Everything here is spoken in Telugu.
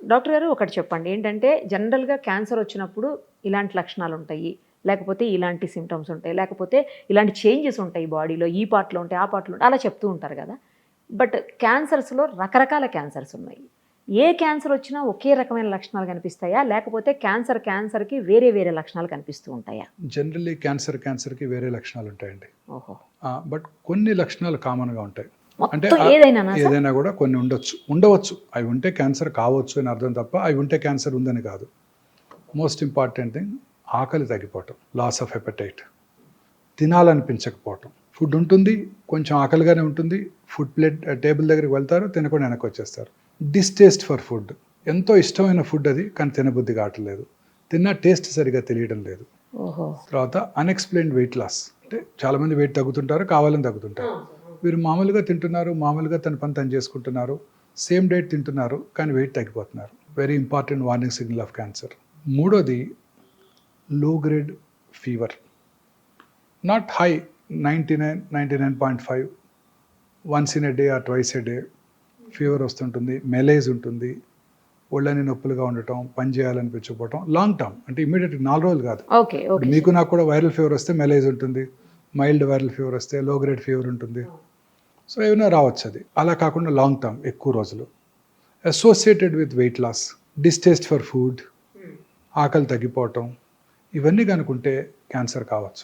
డాక్టర్ గారు ఒకటి చెప్పండి. ఏంటంటే జనరల్‌గా క్యాన్సర్ వచ్చినప్పుడు ఇలాంటి లక్షణాలు ఉంటాయి. లేకపోతే ఇలాంటి సింప్టమ్స్ ఉంటాయి. లేకపోతే ఇలాంటి చేంజెస్ ఉంటాయి బాడీలో. ఈ పార్ట్‌లో ఉంటాయి, ఆ పార్ట్‌లో ఉంటాయి. అలా చెప్తూ ఉంటారు గదా! బట్ క్యాన్సర్స్‌లో రకరకాల క్యాన్సర్స్ ఉన్నాయి. ఏ క్యాన్సర్ వచ్చినా ఒకే రకమైన లక్షణాలు కనిపిస్తాయా? లేకపోతే క్యాన్సర్‌కి వేరే వేరే లక్షణాలు కనిపిస్తూ ఉంటాయా? జనరల్లీ క్యాన్సర్‌కి వేరే లక్షణాలు ఉంటాయండి. ఓహో! బట్ కొన్ని లక్షణాలు కామన్‌గా ఉంటాయి. అంటే మొత్తం ఏదైనానా సార్? ఏదైనా కూడా కొన్ని ఉండవచ్చు. అవి ఉంటే క్యాన్సర్ కావచ్చు అని అర్థం తప్ప, అవి ఉంటే క్యాన్సర్ ఉందని కాదు. మోస్ట్ ఇంపార్టెంట్ థింగ్ ఆకలి తగ్గిపోవటం, లాస్ ఆఫ్ హెపటైట్, తినాలనిపించకపోవటం. ఫుడ్ ఉంటుంది, కొంచెం ఆకలిగానే ఉంటుంది. ఫుడ్ ప్లేట్ టేబుల్ దగ్గరికి వెళ్తారు, తినకుండా వెనక్కి వచ్చేస్తారు. డిస్టేస్ట్ ఫర్ ఫుడ్, ఎంతో ఇష్టమైన ఫుడ్ అది, కానీ తినబుద్ధి కావట్లేదు. తిన్న టేస్ట్ సరిగా తెలియడం లేదు. ఓహో! తర్వాత అన్ఎక్స్ప్లెయిన్డ్ వెయిట్ లాస్, అంటే చాలామంది వెయిట్ తగ్గుతుంటారు, కావాలని తగ్గుతుంటారు. వీరు మామూలుగా తింటున్నారు, మామూలుగా తన పని తను చేసుకుంటున్నారు, సేమ్ డైట్ తింటున్నారు, కానీ వెయిట్ తగ్గిపోతున్నారు. Very important warning signal off cancer. మూడోది లో grade fever, not high, 99.5, once in a day or twice a day fever వస్తుంటుంది, మెలేజ్ ఉంటుంది, ఒళ్ళని నొప్పులుగా ఉండటం, పని చేయాలనిపించకపోవటం. లాంగ్ టర్మ్ అంటే ఇమీడియట్ 4 రోజులు కాదు. ఓకే. ఓకే. మీకు నాకు కూడా వైరల్ ఫీవర్ వస్తే మెలేజ్ ఉంటుంది, మైల్డ్ వైరల్ ఫీవర్ వస్తే లో గ్రేడ్ ఫీవర్ ఉంటుంది. సో ఏమైనా రావచ్చు అది. అలా కాకుండా లాంగ్ టర్మ్ ఎక్కువ రోజులు associated with weight loss, distaste for food, ఆకలి తగ్గిపోవటం, ఇవన్నీ కనుకుంటే క్యాన్సర్ కావచ్చు.